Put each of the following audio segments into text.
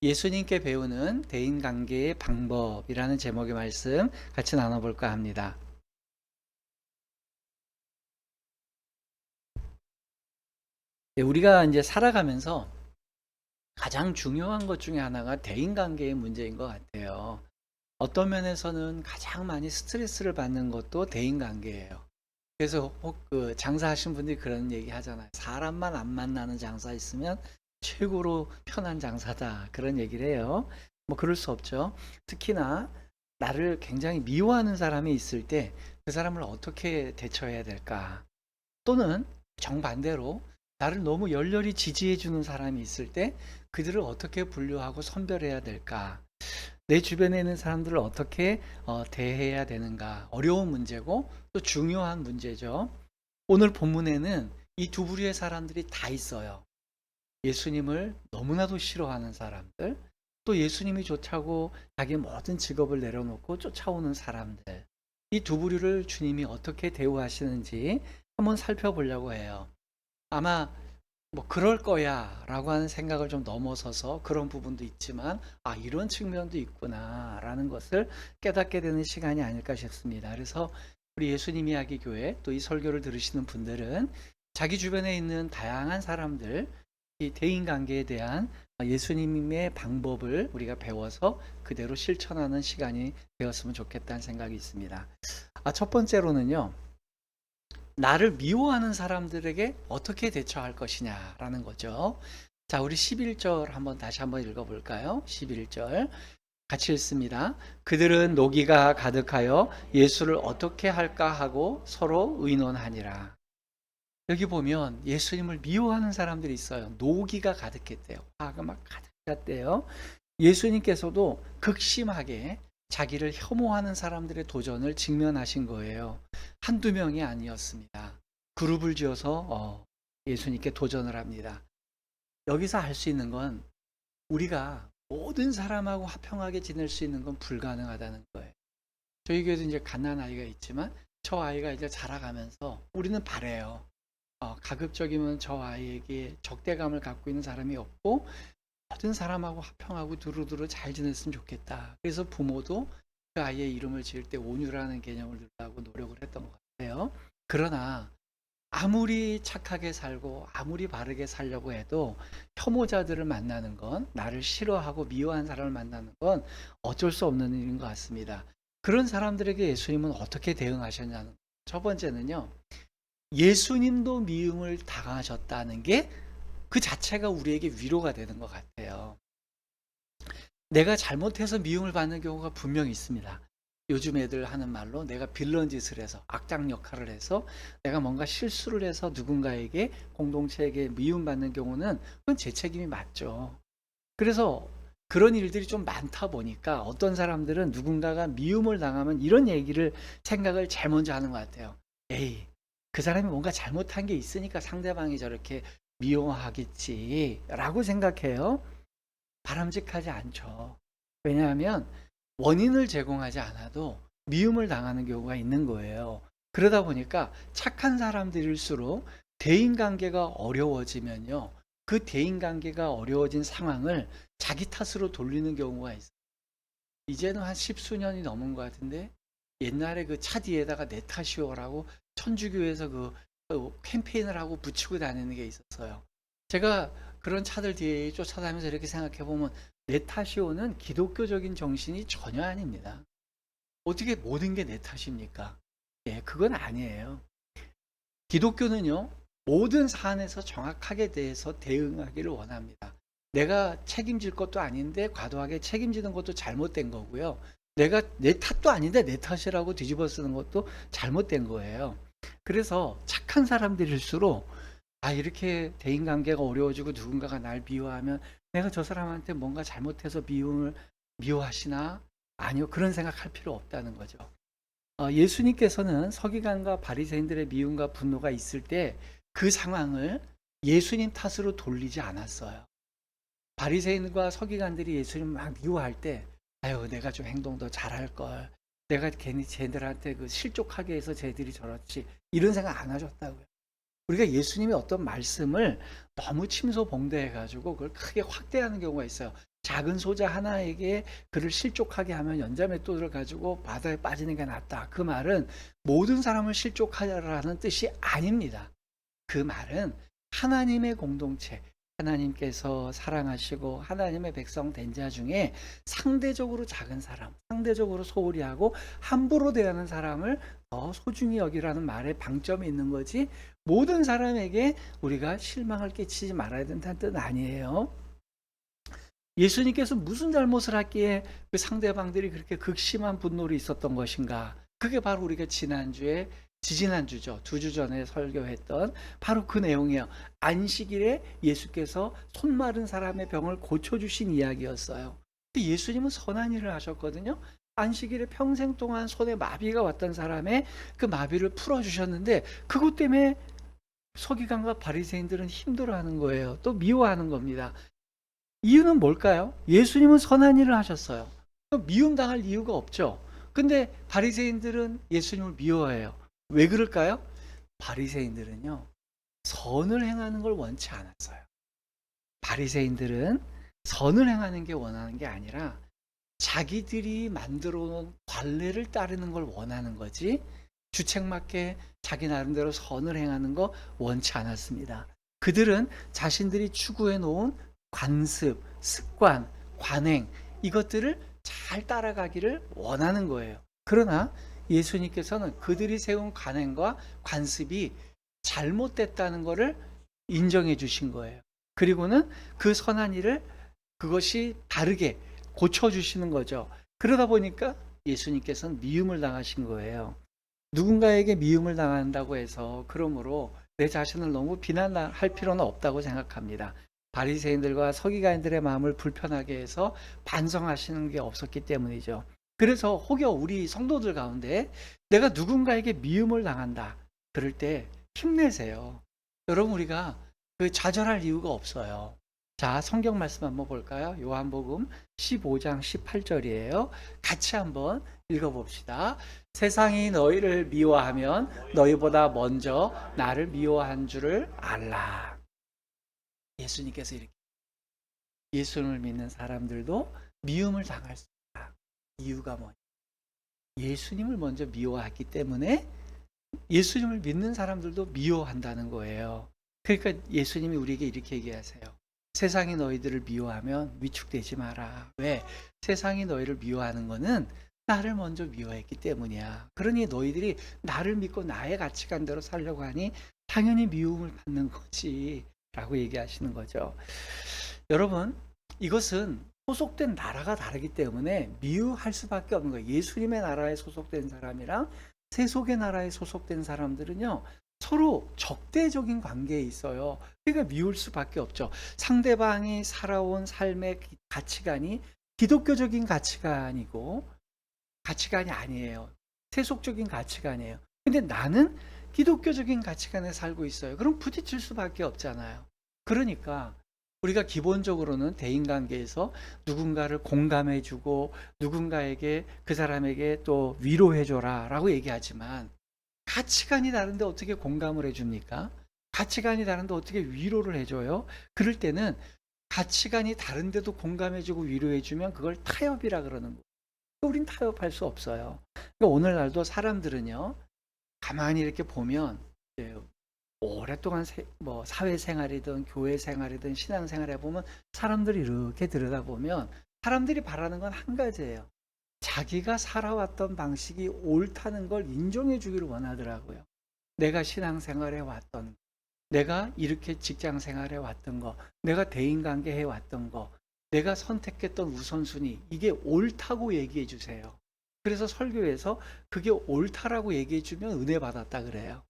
예수님께 배우는 대인관계의 방법이라는 제목의 말씀 같이 나눠볼까 합니다. 네, 우리가 이제 살아가면서 가장 중요한 것 중에 하나가 대인관계의 문제인 것 같아요. 어떤 면에서는 가장 많이 스트레스를 받는 것도 대인관계예요. 그래서 혹 장사하신 분들이 그런 얘기 하잖아요. 사람만 안 만나는 장사 있으면 최고로 편한 장사다. 그런 얘기를 해요. 뭐 그럴 수 없죠. 특히나 나를 굉장히 미워하는 사람이 있을 때 그 사람을 어떻게 대처해야 될까? 또는 정반대로 나를 너무 열렬히 지지해 주는 사람이 있을 때 그들을 어떻게 분류하고 선별해야 될까? 내 주변에 있는 사람들을 어떻게 대해야 되는가? 어려운 문제고 또 중요한 문제죠. 오늘 본문에는 이 두 부류의 사람들이 다 있어요. 예수님을 너무나도 싫어하는 사람들, 또 예수님이 좋다고 자기 모든 직업을 내려놓고 쫓아오는 사람들. 이 두 부류를 주님이 어떻게 대우하시는지 한번 살펴보려고 해요. 아마 뭐 그럴 거야 라고 하는 생각을 좀 넘어서서 그런 부분도 있지만 이런 측면도 있구나 라는 것을 깨닫게 되는 시간이 아닐까 싶습니다. 그래서 우리 예수님 이야기 교회 또 이 설교를 들으시는 분들은 자기 주변에 있는 다양한 사람들, 이 대인관계에 대한 예수님의 방법을 우리가 배워서 그대로 실천하는 시간이 되었으면 좋겠다는 생각이 있습니다. 첫 번째로는요, 나를 미워하는 사람들에게 어떻게 대처할 것이냐라는 거죠. 자, 우리 11절 다시 한번 읽어볼까요? 11절 같이 읽습니다. 그들은 노기가 가득하여 예수를 어떻게 할까 하고 서로 의논하니라. 여기 보면 예수님을 미워하는 사람들이 있어요. 노기가 가득했대요. 화가 막 가득했대요. 예수님께서도 극심하게 자기를 혐오하는 사람들의 도전을 직면하신 거예요. 한두 명이 아니었습니다. 그룹을 지어서 예수님께 도전을 합니다. 여기서 알 수 있는 건 우리가 모든 사람하고 화평하게 지낼 수 있는 건 불가능하다는 거예요. 저희 교회도 이제 갓난 아이가 있지만 저 아이가 이제 자라가면서 우리는 바래요. 가급적이면 저 아이에게 적대감을 갖고 있는 사람이 없고 모든 사람하고 화평하고 두루두루 잘 지냈으면 좋겠다. 그래서 부모도 그 아이의 이름을 지을 때 온유라는 개념을 넣으려고 노력을 했던 것 같아요. 그러나 아무리 착하게 살고 아무리 바르게 살려고 해도 혐오자들을 만나는 건, 나를 싫어하고 미워한 사람을 만나는 건 어쩔 수 없는 일인 것 같습니다. 그런 사람들에게 예수님은 어떻게 대응하셨냐는, 첫 번째는요, 예수님도 미움을 당하셨다는 게 그 자체가 우리에게 위로가 되는 것 같아요. 내가 잘못해서 미움을 받는 경우가 분명히 있습니다. 요즘 애들 하는 말로 내가 빌런 짓을 해서, 악당 역할을 해서 내가 뭔가 실수를 해서 누군가에게, 공동체에게 미움받는 경우는 그건 제 책임이 맞죠. 그래서 그런 일들이 좀 많다 보니까 어떤 사람들은 누군가가 미움을 당하면 이런 얘기를, 생각을 제일 먼저 하는 것 같아요. 에이, 그 사람이 뭔가 잘못한 게 있으니까 상대방이 저렇게 미워하겠지 라고 생각해요. 바람직하지 않죠. 왜냐하면 원인을 제공하지 않아도 미움을 당하는 경우가 있는 거예요. 그러다 보니까 착한 사람들일수록 대인관계가 어려워지면요, 그 대인관계가 어려워진 상황을 자기 탓으로 돌리는 경우가 있어요. 이제는 한 십수년이 넘은 것 같은데 옛날에 그 차 뒤에다가 내 탓이오라고 천주교에서 캠페인을 하고 붙이고 다니는 게 있었어요. 제가 그런 차들 뒤에 쫓아다니면서 이렇게 생각해 보면 내 탓이오는 기독교적인 정신이 전혀 아닙니다. 어떻게 모든 게 내 탓입니까? 예, 그건 아니에요. 기독교는요, 모든 사안에서 정확하게 대해서 대응하기를 원합니다. 내가 책임질 것도 아닌데 과도하게 책임지는 것도 잘못된 거고요. 내가 내 탓도 아닌데 내 탓이라고 뒤집어 쓰는 것도 잘못된 거예요. 그래서 착한 사람들일수록 이렇게 대인관계가 어려워지고 누군가가 날 미워하면 내가 저 사람한테 뭔가 잘못해서 미워하시나? 아니요, 그런 생각할 필요 없다는 거죠. 예수님께서는 서기관과 바리새인들의 미움과 분노가 있을 때 그 상황을 예수님 탓으로 돌리지 않았어요. 바리새인과 서기관들이 예수님 막 미워할 때, 아유, 내가 좀 행동 더 잘할 걸, 내가 괜히 쟤들한테 실족하게 해서 쟤들이 저렇지, 이런 생각 안 하셨다고요. 우리가 예수님의 어떤 말씀을 너무 침소봉대해가지고 그걸 크게 확대하는 경우가 있어요. 작은 소자 하나에게 그를 실족하게 하면 연자맷돌을 가지고 바다에 빠지는 게 낫다. 그 말은 모든 사람을 실족하라는 뜻이 아닙니다. 그 말은 하나님의 공동체, 하나님께서 사랑하시고 하나님의 백성 된 자 중에 상대적으로 작은 사람, 상대적으로 소홀히 하고 함부로 대하는 사람을 더 소중히 여기라는 말에 방점이 있는 거지, 모든 사람에게 우리가 실망을 끼치지 말아야 된다는 뜻 아니에요. 예수님께서 무슨 잘못을 했기에 그 상대방들이 그렇게 극심한 분노를 있었던 것인가? 그게 바로 우리가 지난주에, 지지난주죠. 2주 전에 설교했던 바로 그 내용이에요. 안식일에 예수께서 손 마른 사람의 병을 고쳐주신 이야기였어요. 근데 예수님은 선한 일을 하셨거든요. 안식일에 평생 동안 손에 마비가 왔던 사람의 그 마비를 풀어주셨는데, 그것 때문에 서기관과 바리새인들은 힘들어하는 거예요. 또 미워하는 겁니다. 이유는 뭘까요? 예수님은 선한 일을 하셨어요. 미움당할 이유가 없죠. 근데 바리새인들은 예수님을 미워해요. 왜 그럴까요? 바리새인들은요, 선을 행하는 걸 원치 않았어요. 바리새인들은 선을 행하는 게 원하는 게 아니라 자기들이 만들어 놓은 관례를 따르는 걸 원하는 거지, 주책맞게 자기 나름대로 선을 행하는 거 원치 않았습니다. 그들은 자신들이 추구해 놓은 관습, 습관, 관행, 이것들을 잘 따라가기를 원하는 거예요. 그러나 예수님께서는 그들이 세운 관행과 관습이 잘못됐다는 것을 인정해 주신 거예요. 그리고는 그 선한 일을, 그것이 다르게 고쳐주시는 거죠. 그러다 보니까 예수님께서는 미움을 당하신 거예요. 누군가에게 미움을 당한다고 해서 그러므로 내 자신을 너무 비난할 필요는 없다고 생각합니다. 바리새인들과 서기관들의 마음을 불편하게 해서 반성하시는 게 없었기 때문이죠. 그래서 혹여 우리 성도들 가운데 내가 누군가에게 미움을 당한다, 그럴 때 힘내세요. 여러분, 우리가 그 좌절할 이유가 없어요. 자, 성경 말씀 한번 볼까요? 요한복음 15장 18절이에요. 같이 한번 읽어봅시다. 세상이 너희를 미워하면 너희보다 먼저 나를 미워한 줄을 알라. 예수님께서 이렇게, 예수를 믿는 사람들도 미움을 당할 수 있다. 이유가 뭐냐? 예수님을 먼저 미워했기 때문에 예수님을 믿는 사람들도 미워한다는 거예요. 그러니까 예수님이 우리에게 이렇게 얘기하세요. 세상이 너희들을 미워하면 위축되지 마라. 왜? 세상이 너희를 미워하는 거는 나를 먼저 미워했기 때문이야. 그러니 너희들이 나를 믿고 나의 가치관대로 살려고 하니 당연히 미움을 받는 거지 라고 얘기하시는 거죠. 여러분, 이것은 소속된 나라가 다르기 때문에 미워할 수밖에 없는 거예요. 예수님의 나라에 소속된 사람이랑 세속의 나라에 소속된 사람들은요, 서로 적대적인 관계에 있어요. 그러니까 미울 수밖에 없죠. 상대방이 살아온 삶의 가치관이 기독교적인 가치관이고 가치관이 아니에요. 세속적인 가치관이에요. 근데 나는 기독교적인 가치관에 살고 있어요. 그럼 부딪힐 수밖에 없잖아요. 그러니까 우리가 기본적으로는 대인관계에서 누군가를 공감해주고 누군가에게, 그 사람에게 또 위로해줘라 라고 얘기하지만, 가치관이 다른데 어떻게 공감을 해줍니까? 가치관이 다른데 어떻게 위로를 해줘요? 그럴 때는 가치관이 다른데도 공감해주고 위로해주면 그걸 타협이라 그러는 거예요. 우린 타협할 수 없어요. 그러니까 오늘날도 사람들은요, 가만히 이렇게 보면 오랫동안 사회생활이든 교회생활이든 신앙생활에 보면 사람들이 이렇게 들여다보면 사람들이 바라는 건 한 가지예요. 자기가 살아왔던 방식이 옳다는 걸 인정해 주기를 원하더라고요. 내가 신앙생활에 왔던 거, 내가 이렇게 직장생활에 왔던 거, 내가 대인관계에 왔던 거, 내가 선택했던 우선순위, 이게 옳다고 얘기해 주세요. 그래서 설교에서 그게 옳다라고 얘기해 주면 은혜 받았다 그래요.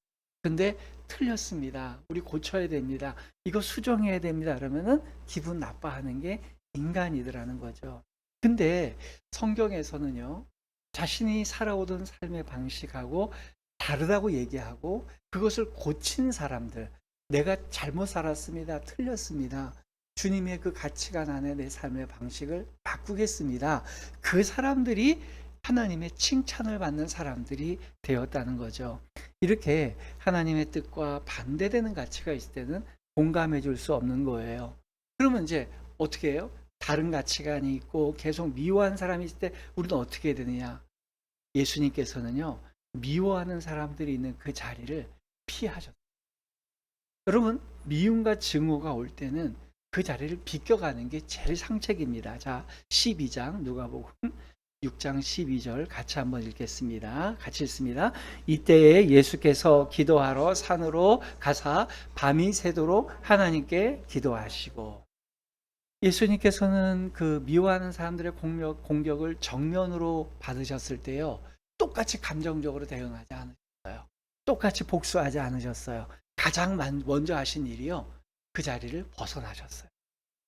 근데 틀렸습니다, 우리 고쳐야 됩니다, 이거 수정해야 됩니다, 그러면은 기분 나빠하는 게 인간이더라는 거죠. 근데 성경에서는요, 자신이 살아오던 삶의 방식하고 다르다고 얘기하고 그것을 고친 사람들, 내가 잘못 살았습니다, 틀렸습니다, 주님의 그 가치관 안에 내 삶의 방식을 바꾸겠습니다, 그 사람들이 하나님의 칭찬을 받는 사람들이 되었다는 거죠. 이렇게 하나님의 뜻과 반대되는 가치가 있을 때는 공감해 줄 수 없는 거예요. 그러면 이제 어떻게 해요? 다른 가치관이 있고 계속 미워한 사람이 있을 때 우리는 어떻게 해야 되느냐? 예수님께서는요, 미워하는 사람들이 있는 그 자리를 피하셨어요. 여러분, 미움과 증오가 올 때는 그 자리를 비껴가는 게 제일 상책입니다. 자, 12장 누가복음 6장 12절 같이 한번 읽겠습니다. 같이 읽습니다. 이때에 예수께서 기도하러 산으로 가사 밤이 새도록 하나님께 기도하시고, 예수님께서는 그 미워하는 사람들의 공격을 정면으로 받으셨을 때요, 똑같이 감정적으로 대응하지 않으셨어요. 똑같이 복수하지 않으셨어요. 가장 먼저 하신 일이요, 그 자리를 벗어나셨어요.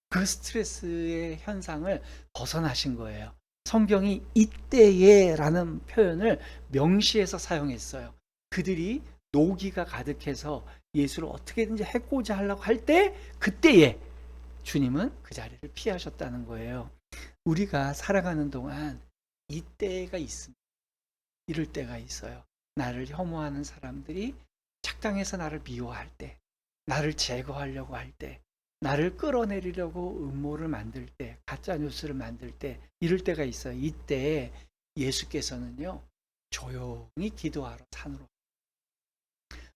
그 스트레스의 현상을 벗어나신 거예요. 성경이 이때에 라는 표현을 명시해서 사용했어요. 그들이 노기가 가득해서 예수를 어떻게든지 해코자 하려고 할 때, 그때에 주님은 그 자리를 피하셨다는 거예요. 우리가 살아가는 동안 이때가 있습니다. 이럴 때가 있어요. 나를 혐오하는 사람들이 착당해서 나를 미워할 때, 나를 제거하려고 할 때, 나를 끌어내리려고 음모를 만들 때, 가짜 뉴스를 만들 때, 이럴 때가 있어요. 이때 예수께서는요, 조용히 기도하러 산으로,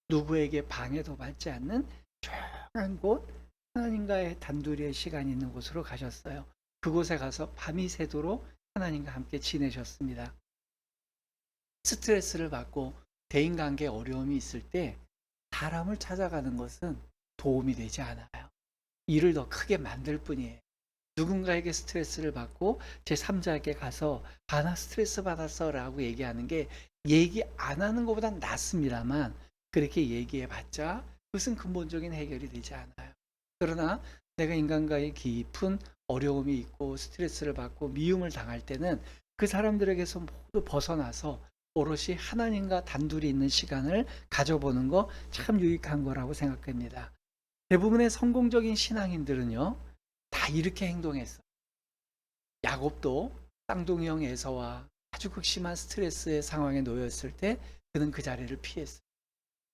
누구에게 방해도 받지 않는 조용한 곳, 하나님과의 단둘이의 시간이 있는 곳으로 가셨어요. 그곳에 가서 밤이 새도록 하나님과 함께 지내셨습니다. 스트레스를 받고 대인관계에 어려움이 있을 때 사람을 찾아가는 것은 도움이 되지 않아요. 일을 더 크게 만들 뿐이에요. 누군가에게 스트레스를 받고 제3자에게 가서 나 스트레스 받았어 라고 얘기하는 게 얘기 안 하는 것보단 낫습니다만, 그렇게 얘기해 봤자 그것은 근본적인 해결이 되지 않아요. 그러나 내가 인간과의 깊은 어려움이 있고 스트레스를 받고 미움을 당할 때는 그 사람들에게서 모두 벗어나서 오롯이 하나님과 단둘이 있는 시간을 가져보는 거 참 유익한 거라고 생각합니다. 대부분의 성공적인 신앙인들은요, 다 이렇게 행동했어. 야곱도 쌍둥이 형 에서와 아주 극심한 스트레스의 상황에 놓였을 때 그는 그 자리를 피했어요.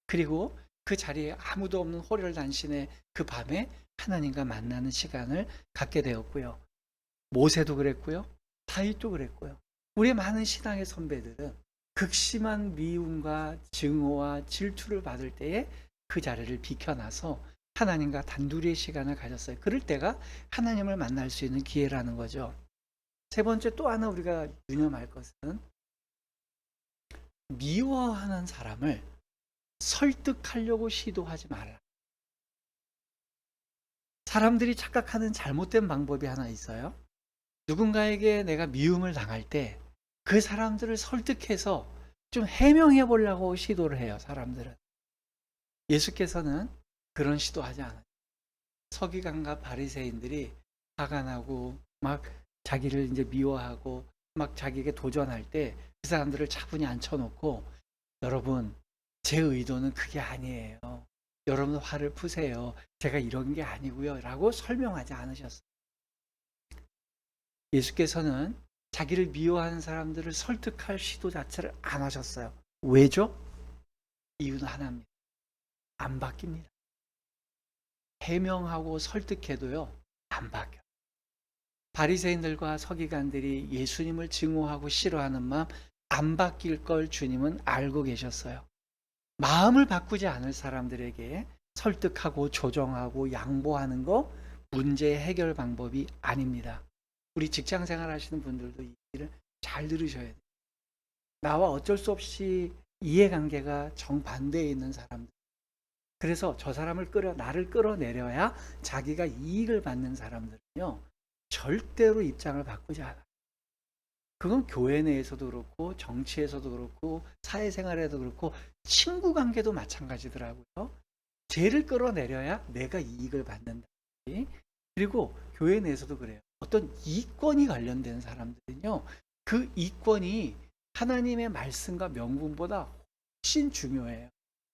그리고 그 자리에 아무도 없는 호련단신의 그 밤에 하나님과 만나는 시간을 갖게 되었고요. 모세도 그랬고요. 다윗도 그랬고요. 우리의 많은 신앙의 선배들은 극심한 미움과 증오와 질투를 받을 때에 그 자리를 비켜나서 하나님과 단둘이의 시간을 가졌어요. 그럴 때가 하나님을 만날 수 있는 기회라는 거죠. 세 번째, 또 하나 우리가 유념할 것은 미워하는 사람을 설득하려고 시도하지 말라. 사람들이 착각하는 잘못된 방법이 하나 있어요. 누군가에게 내가 미움을 당할 때 그 사람들을 설득해서 좀 해명해 보려고 시도를 해요. 사람들은. 예수께서는 그런 시도하지 않아요. 서기관과 바리새인들이 화가 나고 막 자기를 이제 미워하고 막 자기에게 도전할 때 그 사람들을 차분히 앉혀놓고, 여러분, 제 의도는 그게 아니에요. 여러분 화를 푸세요. 제가 이런 게 아니고요. 라고 설명하지 않으셨어요. 예수께서는 자기를 미워하는 사람들을 설득할 시도 자체를 안 하셨어요. 왜죠? 이유는 하나입니다. 안 바뀝니다. 해명하고 설득해도요, 안 바뀌어요. 바리새인들과 서기관들이 예수님을 증오하고 싫어하는 마음 안 바뀔 걸 주님은 알고 계셨어요. 마음을 바꾸지 않을 사람들에게 설득하고 조정하고 양보하는 거 문제 해결 방법이 아닙니다. 우리 직장 생활 하시는 분들도 이 일을 잘 들으셔야 돼요. 나와 어쩔 수 없이 이해관계가 정반대에 있는 사람들, 그래서 저 사람을 나를 끌어내려야 자기가 이익을 받는 사람들은요, 절대로 입장을 바꾸지 않아요. 그건 교회 내에서도 그렇고 정치에서도 그렇고 사회생활에도 그렇고 친구 관계도 마찬가지더라고요. 쟤를 끌어내려야 내가 이익을 받는다. 그리고 교회 내에서도 그래요. 어떤 이권이 관련된 사람들은요, 그 이권이 하나님의 말씀과 명분보다 훨씬 중요해요.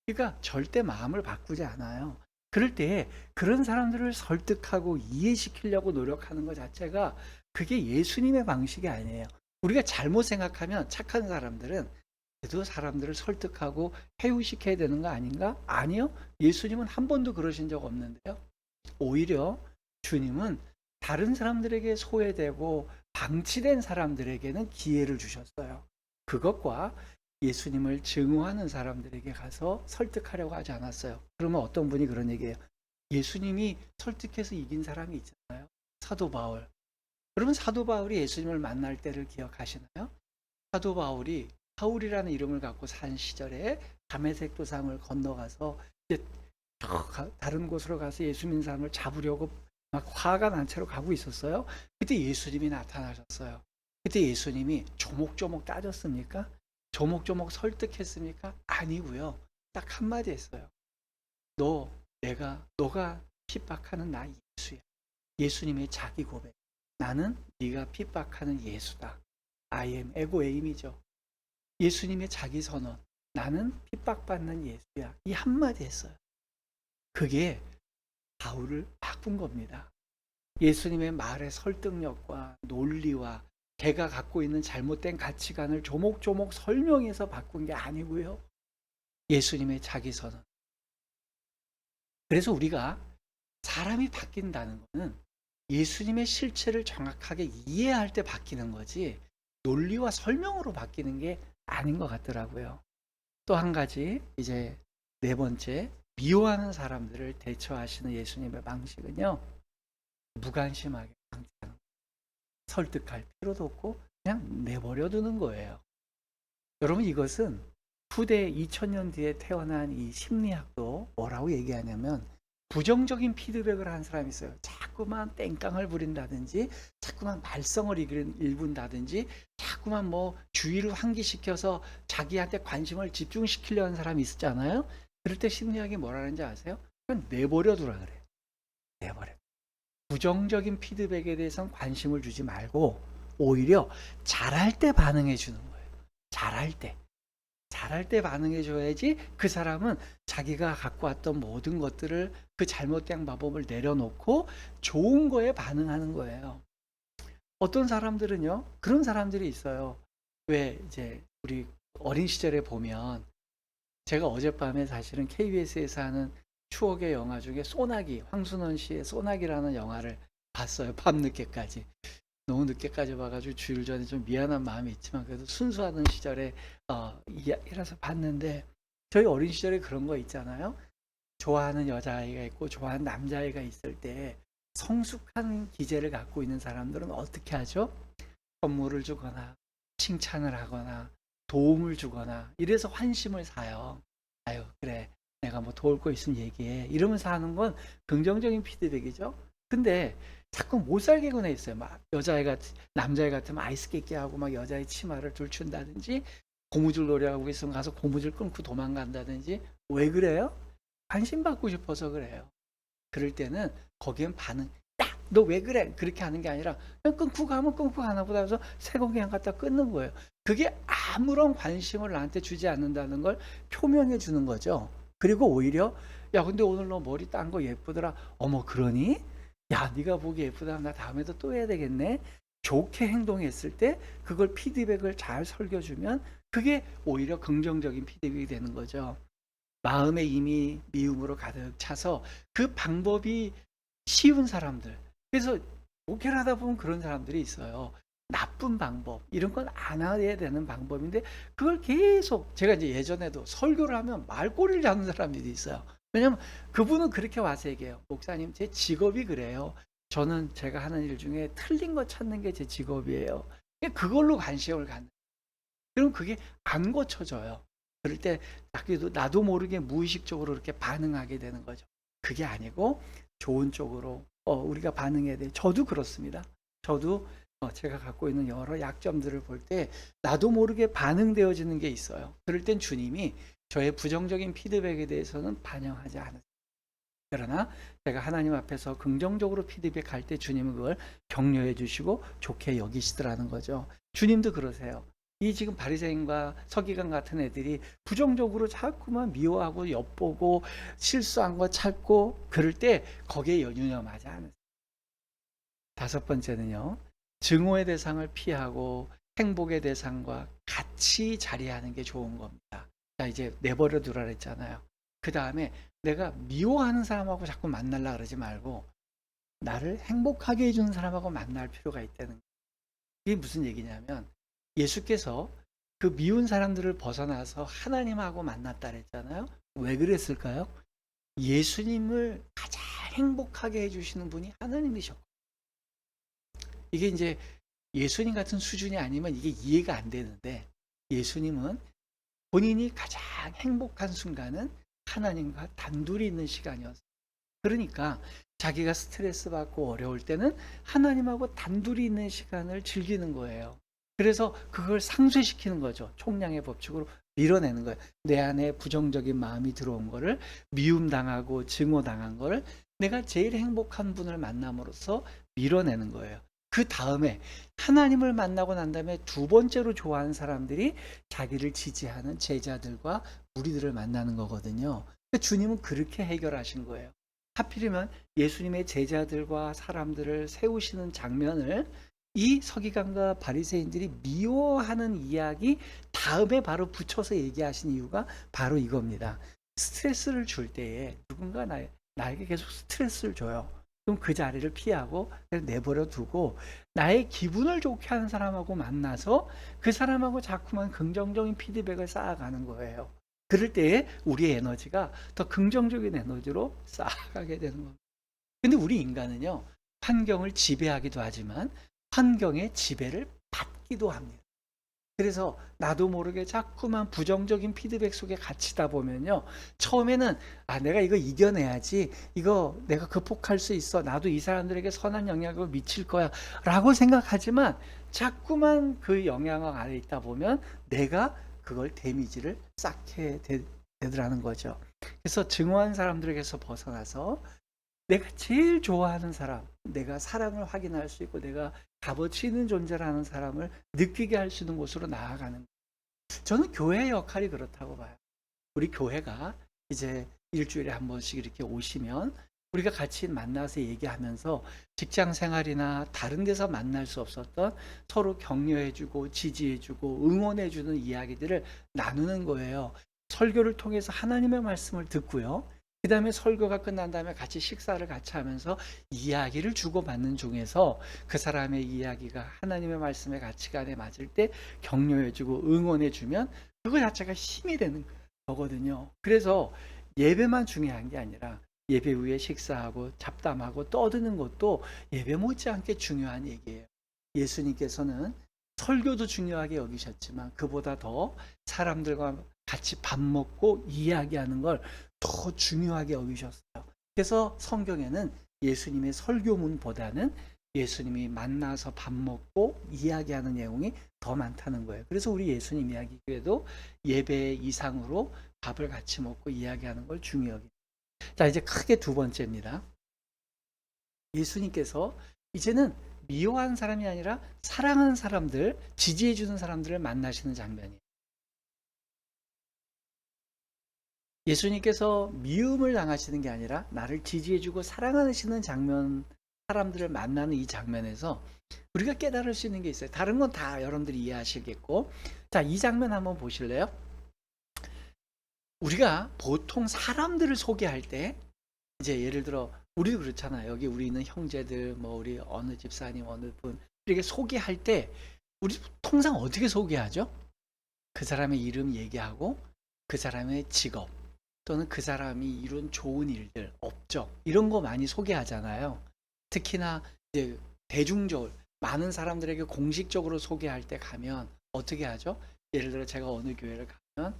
그러니까 절대 마음을 바꾸지 않아요. 그럴 때 그런 사람들을 설득하고 이해시키려고 노력하는 것 자체가 그게 예수님의 방식이 아니에요. 우리가 잘못 생각하면 착한 사람들은 그래도 사람들을 설득하고 회유시켜야 되는 거 아닌가? 아니요. 예수님은 한 번도 그러신 적 없는데요. 오히려 주님은 다른 사람들에게 소외되고 방치된 사람들에게는 기회를 주셨어요. 그것과 예수님을 증오하는 사람들에게 가서 설득하려고 하지 않았어요. 그러면 어떤 분이 그런 얘기해요. 예수님이 설득해서 이긴 사람이 있잖아요. 사도 바울. 그러면 사도 바울이 예수님을 만날 때를 기억하시나요? 사도 바울이 사울이라는 이름을 갖고 산 시절에 다메섹 도상을 건너가서 이제 다른 곳으로 가서 예수 믿는 사람을 잡으려고 막 화가 난 채로 가고 있었어요. 그때 예수님이 나타나셨어요. 그때 예수님이 조목조목 따졌습니까? 조목조목 설득했습니까? 아니고요. 딱 한마디 했어요. 너가 핍박하는 나 예수야. 예수님의 자기 고백. 나는 네가 핍박하는 예수다. I am 에고에임이죠. 예수님의 자기 선언. 나는 핍박받는 예수야. 이 한마디 했어요. 그게 바울을 바꾼 겁니다. 예수님의 말의 설득력과 논리와 걔가 갖고 있는 잘못된 가치관을 조목조목 설명해서 바꾼 게 아니고요. 예수님의 자기 선언. 그래서 우리가 사람이 바뀐다는 것은 예수님의 실체를 정확하게 이해할 때 바뀌는 거지 논리와 설명으로 바뀌는 게 아닌 것 같더라고요. 또 한 가지, 이제 네 번째, 미워하는 사람들을 대처하시는 예수님의 방식은요, 무관심하게 방치하는, 설득할 필요도 없고 그냥 내버려 두는 거예요. 여러분, 이것은 후대 2000년 뒤에 태어난 이 심리학도 뭐라고 얘기하냐면 부정적인 피드백을 하는 사람이 있어요. 자꾸만 땡깡을 부린다든지 자꾸만 말썽을 일군다든지 자꾸만 뭐 주의를 환기시켜서 자기한테 관심을 집중시키려는 사람이 있었잖아요. 그럴 때 심리학이 뭐라는지 아세요? 그건 내버려 두라 그래요. 내버려. 부정적인 피드백에 대해서는 관심을 주지 말고 오히려 잘할 때 반응해 주는 거예요. 잘할 때 반응해 줘야지 그 사람은 자기가 갖고 왔던 모든 것들을 그 잘못된 마법을 내려놓고 좋은 거에 반응하는 거예요. 어떤 사람들은요, 그런 사람들이 있어요. 왜 이제 우리 어린 시절에 보면 제가 어젯밤에 사실은 KBS에서 하는 추억의 영화 중에 소나기, 황순원 씨의 소나기라는 영화를 봤어요. 밤늦게까지. 너무 늦게까지 봐가지고 주일 전에 좀 미안한 마음이 있지만 그래도 순수하던 시절에 이라서 봤는데 저희 어린 시절에 그런 거 있잖아요. 좋아하는 여자아이가 있고 좋아하는 남자아이가 있을 때 성숙한 기제를 갖고 있는 사람들은 어떻게 하죠? 선물을 주거나 칭찬을 하거나 도움을 주거나 이래서 환심을 사요. 아유 그래 내가 뭐 도울 거 있으면 얘기해 이러면서 하는 건 긍정적인 피드백이죠. 근데 자꾸 못 살게 군해 있어요. 막 여자애가 남자애 같으면 아이스 깨끼 하고 막 여자의 치마를 들춘다든지 고무줄 놀이하고 있으면 가서 고무줄 끊고 도망간다든지. 왜 그래요? 관심 받고 싶어서 그래요. 그럴 때는 거기엔 반응, 야, 너 왜 그래? 그렇게 하는 게 아니라 그냥 끊고 가면 끊고 가나 보다 해서 새거 그냥 갖다 끊는 거예요. 그게 아무런 관심을 나한테 주지 않는다는 걸 표명해 주는 거죠. 그리고 오히려 야 근데 오늘 너 머리 딴 거 예쁘더라. 어머 그러니? 야 네가 보기 예쁘다. 나 다음에도 또 해야 되겠네. 좋게 행동했을 때 그걸 피드백을 잘 설교주면 그게 오히려 긍정적인 피드백이 되는 거죠. 마음에 이미 미움으로 가득 차서 그 방법이 쉬운 사람들. 그래서 목회를 하다 보면 그런 사람들이 있어요. 나쁜 방법, 이런 건 안 해야 되는 방법인데 그걸 계속 제가 이제 예전에도 설교를 하면 말꼬리를 잡는 사람들이 있어요. 왜냐면 그분은 그렇게 와서 얘기해요. 목사님, 제 직업이 그래요. 저는 제가 하는 일 중에 틀린 거 찾는 게 제 직업이에요. 그걸로 관심을 갖는. 그럼 그게 안 고쳐져요. 그럴 때 나도 모르게 무의식적으로 이렇게 반응하게 되는 거죠. 그게 아니고 좋은 쪽으로 우리가 반응해야 돼. 저도 그렇습니다. 저도 제가 갖고 있는 여러 약점들을 볼 때 나도 모르게 반응되어지는 게 있어요. 그럴 땐 주님이 저의 부정적인 피드백에 대해서는 반영하지 않으세요. 그러나 제가 하나님 앞에서 긍정적으로 피드백할 때 주님은 그걸 격려해 주시고 좋게 여기시더라는 거죠. 주님도 그러세요. 이 지금 바리새인과 서기관 같은 애들이 부정적으로 자꾸만 미워하고 엿보고 실수한 거 찾고 그럴 때 거기에 유념하지 않으세요. 다섯 번째는요. 증오의 대상을 피하고 행복의 대상과 같이 자리하는 게 좋은 겁니다. 자, 이제 내버려 두라 그랬잖아요. 그 다음에 내가 미워하는 사람하고 자꾸 만나려고 그러지 말고 나를 행복하게 해주는 사람하고 만날 필요가 있다는 거예요. 이게 무슨 얘기냐면 예수께서 그 미운 사람들을 벗어나서 하나님하고 만났다 그랬잖아요. 왜 그랬을까요? 예수님을 가장 행복하게 해주시는 분이 하나님이셨고, 이게 이제 예수님 같은 수준이 아니면 이게 이해가 안 되는데, 예수님은 본인이 가장 행복한 순간은 하나님과 단둘이 있는 시간이었어요. 그러니까 자기가 스트레스 받고 어려울 때는 하나님하고 단둘이 있는 시간을 즐기는 거예요. 그래서 그걸 상쇄시키는 거죠. 총량의 법칙으로 밀어내는 거예요. 내 안에 부정적인 마음이 들어온 거를, 미움당하고 증오당한 거를 내가 제일 행복한 분을 만남으로써 밀어내는 거예요. 그 다음에 하나님을 만나고 난 다음에 두 번째로 좋아하는 사람들이 자기를 지지하는 제자들과 무리들을 만나는 거거든요. 주님은 그렇게 해결하신 거예요. 하필이면 예수님의 제자들과 사람들을 세우시는 장면을 이 서기관과 바리새인들이 미워하는 이야기 다음에 바로 붙여서 얘기하신 이유가 바로 이겁니다. 스트레스를 줄 때에 누군가 나에게 계속 스트레스를 줘요. 그럼 그 자리를 피하고 내버려 두고 나의 기분을 좋게 하는 사람하고 만나서 그 사람하고 자꾸만 긍정적인 피드백을 쌓아가는 거예요. 그럴 때에 우리의 에너지가 더 긍정적인 에너지로 쌓아가게 되는 겁니다. 근데 우리 인간은요, 환경을 지배하기도 하지만 환경의 지배를 받기도 합니다. 그래서 나도 모르게 자꾸만 부정적인 피드백 속에 갇히다 보면요, 처음에는 내가 이거 이겨내야지, 이거 내가 극복할 수 있어, 나도 이 사람들에게 선한 영향을 미칠 거야 라고 생각하지만 자꾸만 그 영향 아래 있다 보면 내가 그걸 데미지를 쌓게 되더라는 거죠. 그래서 증오한 사람들에게서 벗어나서 내가 제일 좋아하는 사람, 내가 사랑을 확인할 수 있고 내가 값어치 있는 존재라는 사람을 느끼게 할 수 있는 곳으로 나아가는 거예요. 저는 교회의 역할이 그렇다고 봐요. 우리 교회가 이제 일주일에 한 번씩 이렇게 오시면 우리가 같이 만나서 얘기하면서 직장 생활이나 다른 데서 만날 수 없었던 서로 격려해주고 지지해주고 응원해주는 이야기들을 나누는 거예요. 설교를 통해서 하나님의 말씀을 듣고요. 그 다음에 설교가 끝난 다음에 같이 식사를 같이 하면서 이야기를 주고받는 중에서 그 사람의 이야기가 하나님의 말씀의 가치관에 맞을 때 격려해주고 응원해주면 그거 자체가 힘이 되는 거거든요. 그래서 예배만 중요한 게 아니라 예배 후에 식사하고 잡담하고 떠드는 것도 예배 못지않게 중요한 얘기예요. 예수님께서는 설교도 중요하게 여기셨지만 그보다 더 사람들과 같이 밥 먹고 이야기하는 걸 더 중요하게 여기셨어요. 그래서 성경에는 예수님의 설교문보다는 예수님이 만나서 밥 먹고 이야기하는 내용이 더 많다는 거예요. 그래서 우리 예수님 이야기 교회도 예배 이상으로 밥을 같이 먹고 이야기하는 걸 중요하게. 자, 이제 크게 두 번째입니다. 예수님께서 이제는 미워하는 사람이 아니라 사랑하는 사람들, 지지해주는 사람들을 만나시는 장면이에요. 예수님께서 미움을 당하시는 게 아니라 나를 지지해주고 사랑하시는 장면, 사람들을 만나는 이 장면에서 우리가 깨달을 수 있는 게 있어요. 다른 건 다 여러분들이 이해하시겠고, 자, 이 장면 한번 보실래요? 우리가 보통 사람들을 소개할 때 이제 예를 들어 우리도 그렇잖아요. 여기 우리 있는 형제들, 뭐 우리 어느 집사님, 어느 분 이렇게 소개할 때 우리 통상 어떻게 소개하죠? 그 사람의 이름 얘기하고 그 사람의 직업 또는 그 사람이 이룬 좋은 일들, 업적 이런 거 많이 소개하잖아요. 특히나 이제 대중적으로 많은 사람들에게 공식적으로 소개할 때 가면 어떻게 하죠? 예를 들어 제가 어느 교회를 가면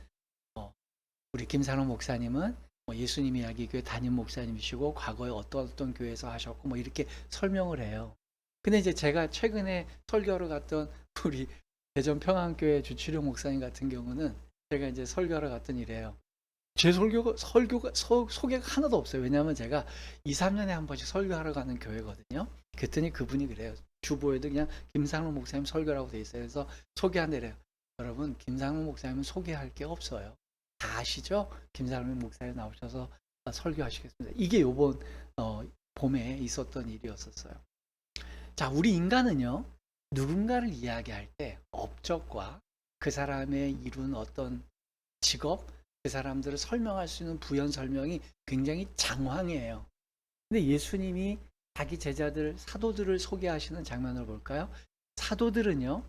우리 김산호 목사님은 예수님 이야기 교회 담임 목사님이시고 과거에 어떤 교회에서 하셨고 뭐 이렇게 설명을 해요. 근데 이제 제가 최근에 설교하러 갔던 우리 대전 평안교회 주치룡 목사님 같은 경우는 제가 이제 설교하러 갔던 이래요. 제 설교가 소개가 하나도 없어요. 왜냐하면 제가 2, 3년에 한 번씩 설교하러 가는 교회거든요. 그랬더니 그분이 그래요. 주보에도 그냥 김상로 목사님 설교라고 돼 있어요. 그래서 소개한대래요. 여러분, 김상로 목사님은 소개할 게 없어요. 다 아시죠? 김상로 목사님 나오셔서 설교하시겠습니다. 이게 요번 봄에 있었던 일이었었어요. 자, 우리 인간은요, 누군가를 이야기할 때 업적과 그 사람의 이룬 어떤 직업, 그 사람들을 설명할 수 있는 부연 설명이 굉장히 장황해요. 근데 예수님이 자기 제자들, 사도들을 소개하시는 장면을 볼까요? 사도들은요,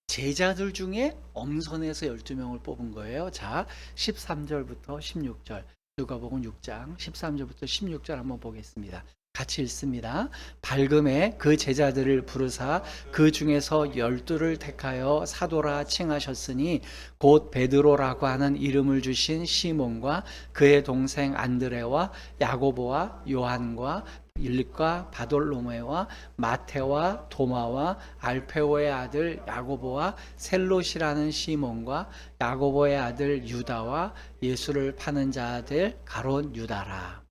제자들 중에 엄선해서 12명을 뽑은 거예요. 자, 13절부터 16절. 누가복음 6장 13절부터 16절 한번 보겠습니다. 같이 읽습니다. 발금에 그 제자들을 부르사 그 중에서 12를 택하여 사도라 칭하셨으니 곧 베드로라고 하는 이름을 주신 시몬과 그의 동생 안드레와 야고보와 요한과 일과 바돌로메와 마테와 도마와 알페오의 아들 야고보와 셀롯이라는 시몬과 야고보의 아들 유다와 예수를 파는 자들 가롯 유다라.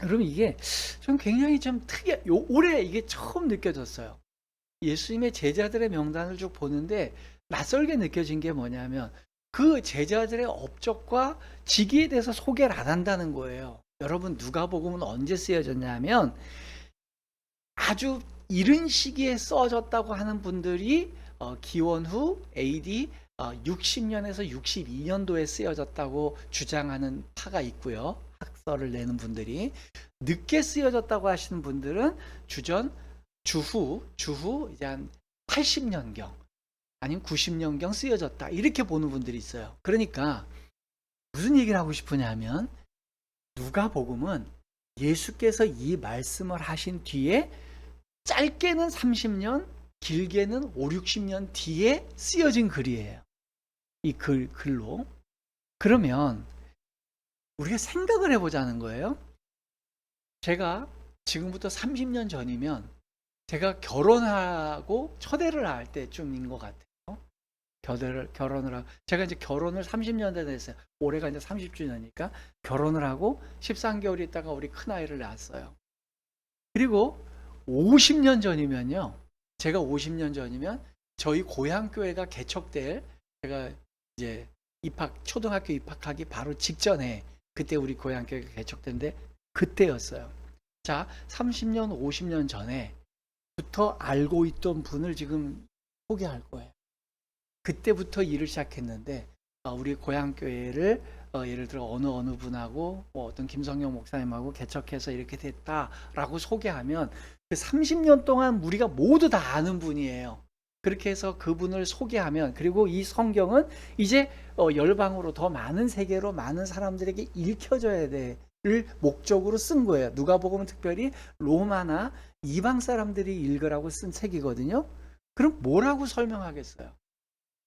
여러분, 이게 좀 굉장히 좀 올해 이게 처음 느껴졌어요. 예수님의 제자들의 명단을 쭉 보는데 낯설게 느껴진 게 뭐냐면 그 제자들의 업적과 직위에 대해서 소개를 안 한다는 거예요. 여러분, 누가복음은 언제 쓰여졌냐면 아주 이른 시기에 써졌다고 하는 분들이 기원 후 AD 60년에서 62년도에 쓰여졌다고 주장하는 파가 있고요. 학설을 내는 분들이. 늦게 쓰여졌다고 하시는 분들은 주후 이제 한 80년경 아니면 90년경 쓰여졌다, 이렇게 보는 분들이 있어요. 그러니까 무슨 얘기를 하고 싶으냐면 누가복음은 예수께서 이 말씀을 하신 뒤에 짧게는 30년, 길게는 5, 60년 뒤에 쓰여진 글이에요. 이 글로. 그러면 우리가 생각을 해보자는 거예요. 제가 지금부터 30년 전이면 제가 결혼하고 초대를 할 때쯤인 것 같아요. 결혼을 하고, 제가 이제 결혼을 30년 전에 했어요. 올해가 이제 30주년이니까 결혼을 하고 13개월 있다가 우리 큰아이를 낳았어요. 그리고 50년 전이면요. 제가 50년 전이면 저희 고향교회가 개척될, 제가 이제 초등학교 입학하기 바로 직전에 그때 우리 고향교회가 개척된데 그때였어요. 자, 30년, 50년 전에부터 알고 있던 분을 지금 소개할 거예요. 그때부터 일을 시작했는데 우리 고향교회를 예를 들어 어느 분하고 어떤 김성영 목사님하고 개척해서 이렇게 됐다라고 소개하면 그 30년 동안 우리가 모두 다 아는 분이에요. 그렇게 해서 그분을 소개하면, 그리고 이 성경은 이제 열방으로 더 많은 세계로 많은 사람들에게 읽혀져야 될 목적으로 쓴 거예요. 누가복음은 특별히 로마나 이방 사람들이 읽으라고 쓴 책이거든요. 그럼 뭐라고 설명하겠어요?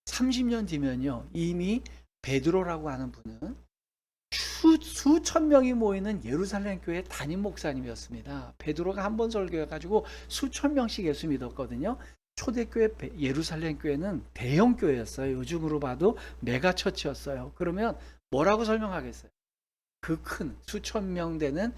30년 뒤면요, 이미 베드로라고 하는 분은 수천 명이 모이는 예루살렘 교회 담임 목사님이었습니다. 베드로가 한 번 설교해가지고 수천 명씩 예수 믿었거든요. 초대교회 예루살렘 교회는 대형 교회였어요. 요즘으로 봐도 메가처치였어요. 그러면 뭐라고 설명하겠어요? 그 큰 수천 명 되는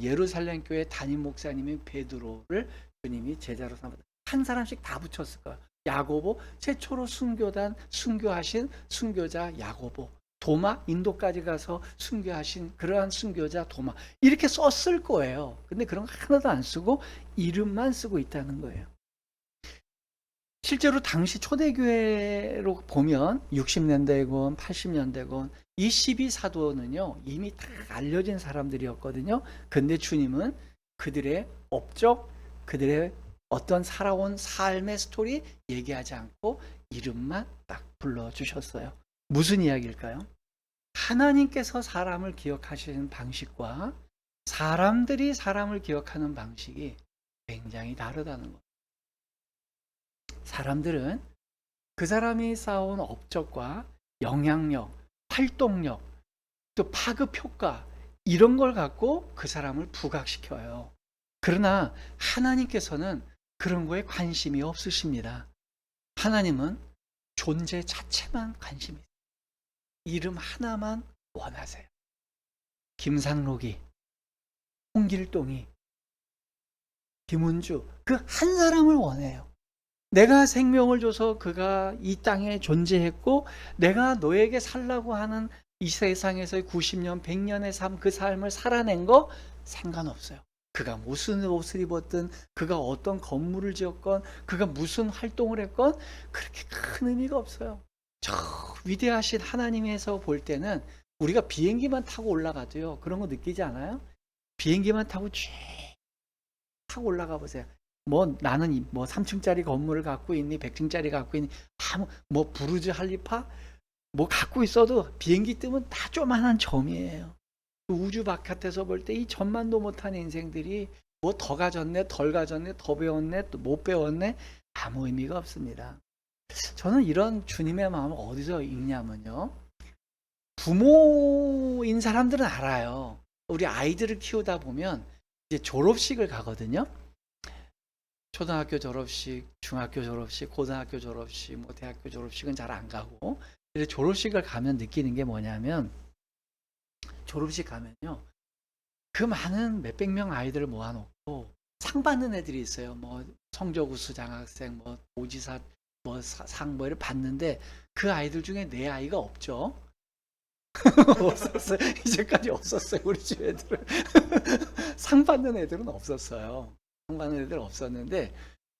예루살렘 교회 담임 목사님인 베드로를 주님이 제자로 삼았다. 한 사람씩 다 붙였을 거예요. 야고보, 최초로 순교하신 순교자 야고보, 도마, 인도까지 가서 순교하신 그러한 순교자 도마, 이렇게 썼을 거예요. 근데 그런 거 하나도 안 쓰고 이름만 쓰고 있다는 거예요. 실제로 당시 초대교회로 보면 60년대건 80년대건 이 12사도는요 이미 다 알려진 사람들이었거든요. 근데 주님은 그들의 업적, 그들의 어떤 살아온 삶의 스토리 얘기하지 않고 이름만 딱 불러주셨어요. 무슨 이야기일까요? 하나님께서 사람을 기억하시는 방식과 사람들이 사람을 기억하는 방식이 굉장히 다르다는 거예요. 사람들은 그 사람이 쌓아온 업적과 영향력, 활동력, 또 파급 효과, 이런 걸 갖고 그 사람을 부각시켜요. 그러나 하나님께서는 그런 거에 관심이 없으십니다. 하나님은 존재 자체만 관심이 있어요. 이름 하나만 원하세요. 김상록이, 홍길동이, 김은주, 그 한 사람을 원해요. 내가 생명을 줘서 그가 이 땅에 존재했고 내가 너에게 살라고 하는 이 세상에서의 90년, 100년의 삶, 그 삶을 살아낸 거 상관없어요. 그가 무슨 옷을 입었든, 그가 어떤 건물을 지었건, 그가 무슨 활동을 했건 그렇게 큰 의미가 없어요. 저 위대하신 하나님에서 볼 때는 우리가 비행기만 타고 올라가도요, 그런 거 느끼지 않아요? 비행기만 타고 쭉 탁 올라가 보세요. 뭐 나는 뭐 3층짜리 건물을 갖고 있니, 100층짜리 갖고 있니, 뭐 부르즈 할리파 뭐 갖고 있어도 비행기 뜨면 다 조만한 점이에요. 우주 바깥에서 볼 때 이 점만도 못한 인생들이 뭐 더 가졌네, 덜 가졌네, 더 배웠네, 또 못 배웠네, 아무 의미가 없습니다. 저는 이런 주님의 마음을 어디서 읽냐면요. 부모인 사람들은 알아요. 우리 아이들을 키우다 보면 이제 졸업식을 가거든요. 초등학교 졸업식, 중학교 졸업식, 고등학교 졸업식, 뭐 대학교 졸업식은 잘 안 가고, 근데 졸업식을 가면 느끼는 게 뭐냐면, 졸업식 가면요, 그 많은 몇백 명 아이들을 모아놓고 상 받는 애들이 있어요. 뭐 성적 우수 장학생, 뭐 도지사, 뭐 상 뭐 이를 받는데 그 아이들 중에 내 아이가 없죠. 없었어요. 이제까지 없었어요. 우리 집 애들은 상 받는 애들은 없었어요. 상 받는 애들 없었는데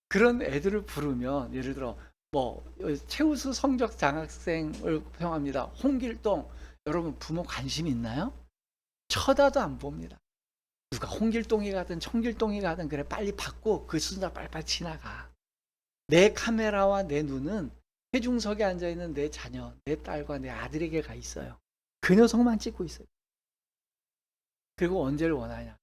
그런 애들을 부르면 예를 들어 뭐 최우수 성적 장학생을 평합니다. 홍길동. 여러분 부모 관심 있나요? 쳐다도 안 봅니다. 누가 홍길동이 가든 청길동이 가든 그래 빨리 받고 그 순서 빨리빨리 지나가. 내 카메라와 내 눈은 회중석에 앉아있는 내 자녀, 내 딸과 내 아들에게 가 있어요. 그 녀석만 찍고 있어요. 그리고 언제를 원하냐.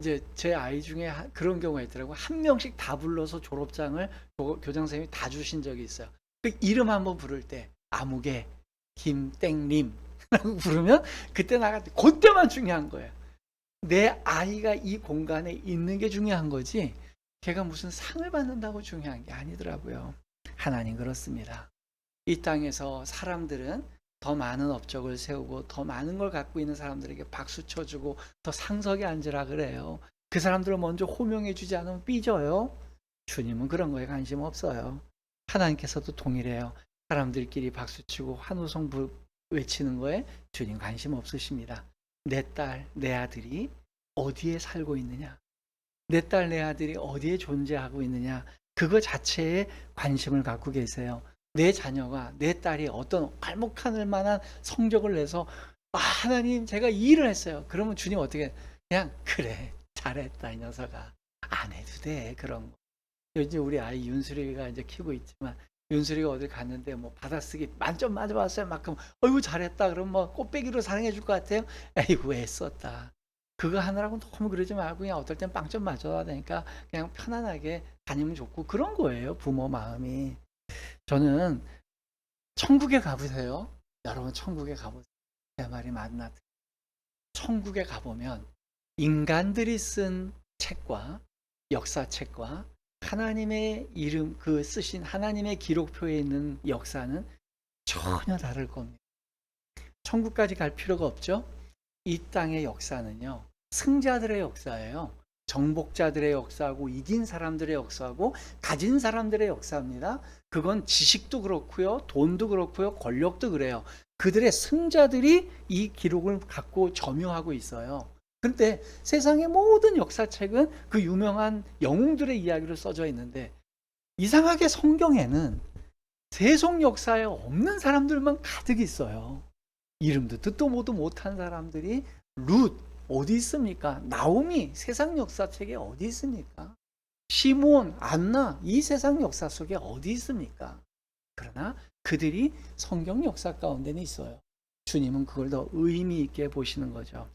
이제 제 아이 중에 그런 경우가 있더라고요. 한 명씩 다 불러서 졸업장을 교장 선생님이 다 주신 적이 있어요. 그 이름 한번 부를 때 아무개 김땡님 라고 부르면 그때 나갈 때 그때만 중요한 거예요. 내 아이가 이 공간에 있는 게 중요한 거지 걔가 무슨 상을 받는다고 중요한 게 아니더라고요. 하나님 그렇습니다. 이 땅에서 사람들은 더 많은 업적을 세우고 더 많은 걸 갖고 있는 사람들에게 박수 쳐주고 더 상석에 앉으라 그래요. 그 사람들을 먼저 호명해 주지 않으면 삐져요. 주님은 그런 거에 관심 없어요. 하나님께서도 동일해요. 사람들끼리 박수치고 환호성 외치는 거에 주님 관심 없으십니다. 내 딸, 내 아들이 어디에 살고 있느냐, 내 딸, 내 아들이 어디에 존재하고 있느냐, 그거 자체에 관심을 갖고 계세요. 내 자녀가, 내 딸이 어떤 갈목하늘 만한 성적을 내서 하나님 제가 이 일을 했어요. 그러면 주님 어떻게 그냥 그래 잘했다 이 녀석아 안 해도 돼 그런 거. 이제 우리 아이 윤수리가 이제 키우고 있지만 윤수리가 어딜 갔는데 뭐 받아쓰기 만점 맞아봤어요. 만큼 어이구 잘했다 그러면 뭐 꽃배기로 사랑해 줄 것 같아요. 에이구 애썼다. 그거 하느라고 너무 그러지 말고 그냥 어떨 땐 빵점 맞아야 되니까 그냥 편안하게 다니면 좋고 그런 거예요. 부모 마음이. 저는 천국에 가보세요. 여러분 천국에 가보세요. 제 말이 맞나? 천국에 가보면 인간들이 쓴 책과 역사책과 하나님의 이름 그 쓰신 하나님의 기록표에 있는 역사는 전혀 다를 겁니다. 천국까지 갈 필요가 없죠. 이 땅의 역사는요 승자들의 역사예요. 정복자들의 역사하고 이긴 사람들의 역사하고 가진 사람들의 역사입니다. 그건 지식도 그렇고요, 돈도 그렇고요, 권력도 그래요. 그들의 승자들이 이 기록을 갖고 점유하고 있어요. 그런데 세상의 모든 역사책은 그 유명한 영웅들의 이야기로 써져 있는데 이상하게 성경에는 세속 역사에 없는 사람들만 가득 있어요. 이름도 듣도 보도 못한 사람들이 룻 어디 있습니까? 나오미 세상 역사책에 어디 있습니까? 시몬, 안나 이 세상 역사 속에 어디 있습니까? 그러나 그들이 성경 역사 가운데는 있어요. 주님은 그걸 더 의미 있게 보시는 거죠.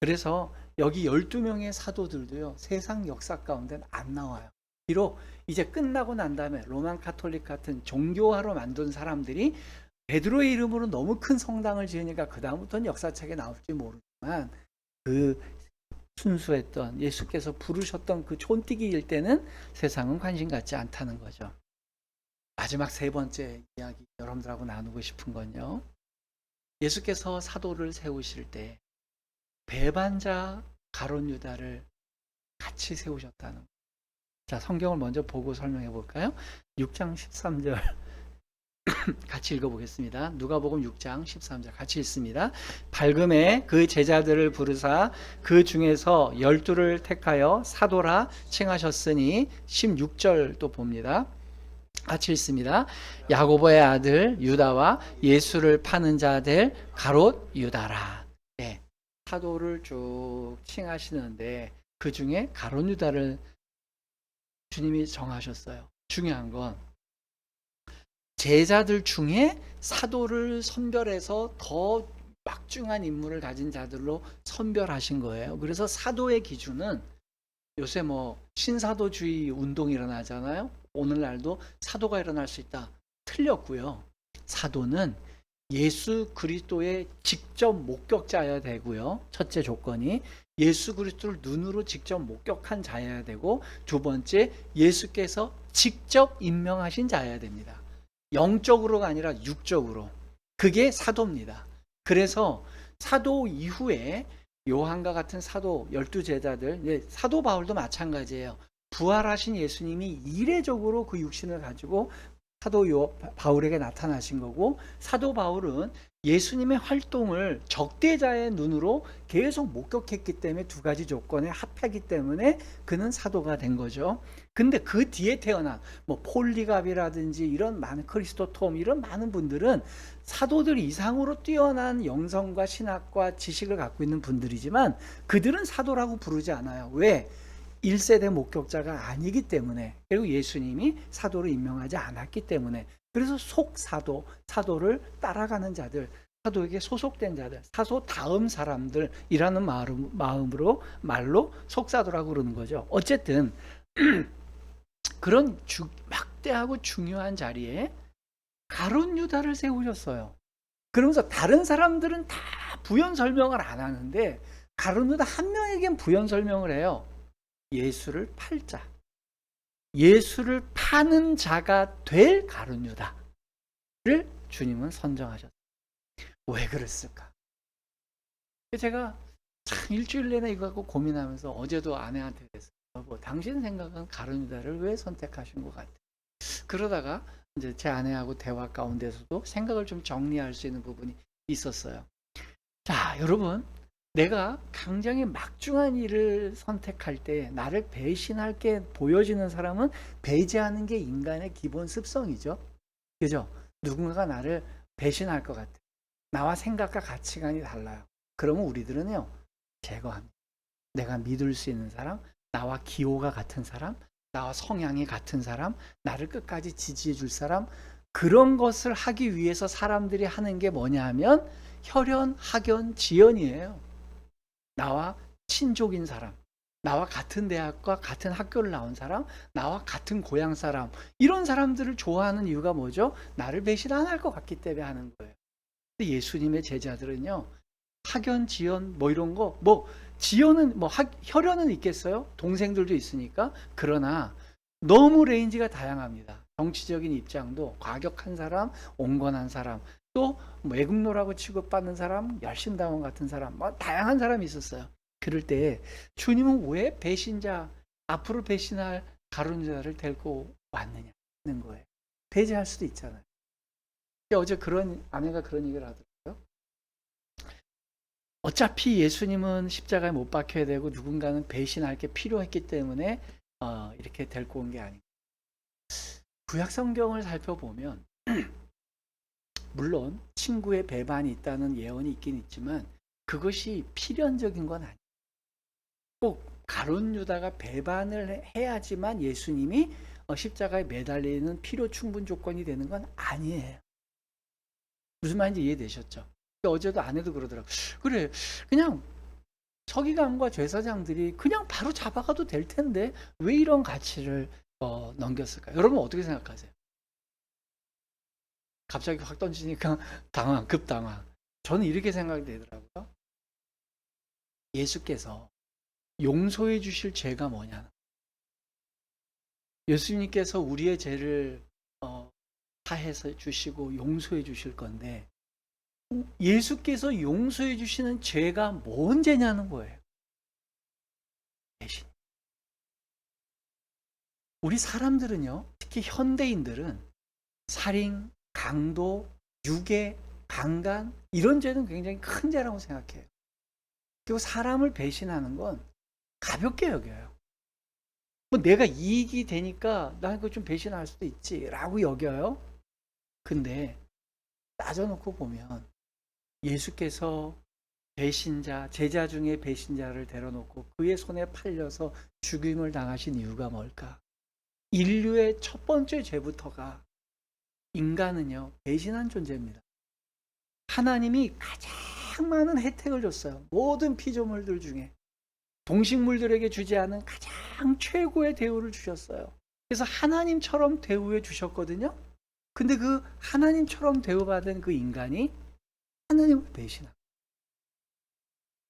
그래서 여기 12명의 사도들도요 세상 역사 가운데는 안 나와요. 비록 이제 끝나고 난 다음에 로만 카톨릭 같은 종교화로 만든 사람들이 베드로의 이름으로 너무 큰 성당을 지으니까 그 다음부터는 역사책에 나올지 모르지만 그 순수했던 예수께서 부르셨던 그 촌뛰기일 때는 세상은 관심 갖지 않다는 거죠. 마지막 세 번째 이야기 여러분들하고 나누고 싶은 건요. 예수께서 사도를 세우실 때 배반자 가룟 유다를 같이 세우셨다는 거예요. 자, 성경을 먼저 보고 설명해 볼까요? 6장 13절 같이 읽어보겠습니다. 누가복음 6장 13절 같이 읽습니다. 밝음에 그 제자들을 부르사 그 중에서 12를 택하여 사도라 칭하셨으니 16절 또 봅니다. 같이 읽습니다. 야고보의 아들 유다와 예수를 파는 자들 가롯 유다라. 네, 사도를 쭉 칭하시는데 그 중에 가롯 유다를 주님이 정하셨어요. 중요한 건 제자들 중에 사도를 선별해서 더 막중한 인물을 가진 자들로 선별하신 거예요. 그래서 사도의 기준은 요새 뭐 신사도주의 운동이 일어나잖아요. 오늘날도 사도가 일어날 수 있다. 틀렸고요. 사도는 예수 그리스도의 직접 목격자여야 되고요. 첫째 조건이 예수 그리스도를 눈으로 직접 목격한 자여야 되고, 두 번째 예수께서 직접 임명하신 자여야 됩니다. 영적으로가 아니라 육적으로. 그게 사도입니다. 그래서 사도 이후에 요한과 같은 사도 12제자들, 사도 바울도 마찬가지예요. 부활하신 예수님이 이례적으로 그 육신을 가지고 사도 바울에게 나타나신 거고, 사도 바울은 예수님의 활동을 적대자의 눈으로 계속 목격했기 때문에 두 가지 조건에 합하기 때문에 그는 사도가 된 거죠. 근데 그 뒤에 태어난 뭐 폴리갑이라든지 이런 많은 크리스토톰 이런 많은 분들은 사도들 이상으로 뛰어난 영성과 신학과 지식을 갖고 있는 분들이지만 그들은 사도라고 부르지 않아요. 왜? 1세대 목격자가 아니기 때문에, 그리고 예수님이 사도로 임명하지 않았기 때문에. 그래서 속사도, 사도를 따라가는 자들, 사도에게 소속된 자들, 사도 다음 사람들이라는 말로 속사도라고 그러는 거죠. 어쨌든 그런 막대하고 중요한 자리에 가룟 유다를 세우셨어요. 그러면서 다른 사람들은 다 부연 설명을 안 하는데 가룟 유다 한 명에겐 부연 설명을 해요. 예수를 팔자. 예수를 파는 자가 될 가룟 유다를 주님은 선정하셨어요. 왜 그랬을까? 제가 참 일주일 내내 이거 갖고 고민하면서 어제도 아내한테 그랬어요. 뭐 당신 생각은 가룟 유다를 왜 선택하신 것 같아? 그러다가 이제 제 아내하고 대화 가운데서도 생각을 좀 정리할 수 있는 부분이 있었어요. 자, 여러분, 내가 굉장히 막중한 일을 선택할 때 나를 배신할 게 보여지는 사람은 배제하는 게 인간의 기본 습성이죠. 그죠? 누군가가 나를 배신할 것 같아. 나와 생각과 가치관이 달라요. 그러면 우리들은요, 제거합니다. 내가 믿을 수 있는 사람, 나와 기호가 같은 사람, 나와 성향이 같은 사람, 나를 끝까지 지지해 줄 사람, 그런 것을 하기 위해서 사람들이 하는 게 뭐냐 하면 혈연, 학연, 지연이에요. 나와 친족인 사람, 나와 같은 대학과 같은 학교를 나온 사람, 나와 같은 고향 사람, 이런 사람들을 좋아하는 이유가 뭐죠? 나를 배신 안 할 것 같기 때문에 하는 거예요. 근데 예수님의 제자들은요, 학연, 지연 뭐 이런 거, 뭐 지연은 뭐 혈연은 있겠어요? 동생들도 있으니까. 그러나 너무 레인지가 다양합니다. 정치적인 입장도 과격한 사람, 온건한 사람, 또 외국노라고 취급받는 사람, 열심당원 같은 사람, 뭐 다양한 사람이 있었어요. 그럴 때 주님은 왜 배신자, 앞으로 배신할 가룟 유다를 데리고 왔느냐는 거예요. 배제할 수도 있잖아요. 어제 아내가 그런 얘기를 하더라고요. 어차피 예수님은 십자가에 못 박혀야 되고 누군가는 배신할 게 필요했기 때문에 이렇게 데리고 온 게 아니고, 구약 성경을 살펴보면 물론 친구의 배반이 있다는 예언이 있긴 있지만 그것이 필연적인 건 아니에요. 꼭 가룟 유다가 배반을 해야지만 예수님이 십자가에 매달리는 필요 충분 조건이 되는 건 아니에요. 무슨 말인지 이해되셨죠? 어제도 아내도 그러더라고요. 그래, 그냥 서기관과 제사장들이 그냥 바로 잡아가도 될 텐데 왜 이런 가치를 넘겼을까요? 여러분 어떻게 생각하세요? 갑자기 확 던지니까 급당황. 저는 이렇게 생각이 되더라고요. 예수께서 용서해 주실 죄가 뭐냐? 예수님께서 우리의 죄를 사해서 주시고 용서해 주실 건데 예수께서 용서해 주시는 죄가 뭔 죄냐는 거예요. 배신. 우리 사람들은요, 특히 현대인들은 살인, 강도, 유괴, 강간 이런 죄는 굉장히 큰 죄라고 생각해요. 그리고 사람을 배신하는 건 가볍게 여겨요. 뭐 내가 이익이 되니까 나 이거 좀 배신할 수도 있지라고 여겨요. 근데 따져놓고 보면 예수께서 배신자, 제자 중에 배신자를 데려놓고 그의 손에 팔려서 죽임을 당하신 이유가 뭘까? 인류의 첫 번째 죄부터가 인간은요, 배신한 존재입니다. 하나님이 가장 많은 혜택을 줬어요. 모든 피조물들 중에 동식물들에게 주지 않은 가장 최고의 대우를 주셨어요. 그래서 하나님처럼 대우해 주셨거든요. 근데 그 하나님처럼 대우받은 그 인간이 하나님을 배신한.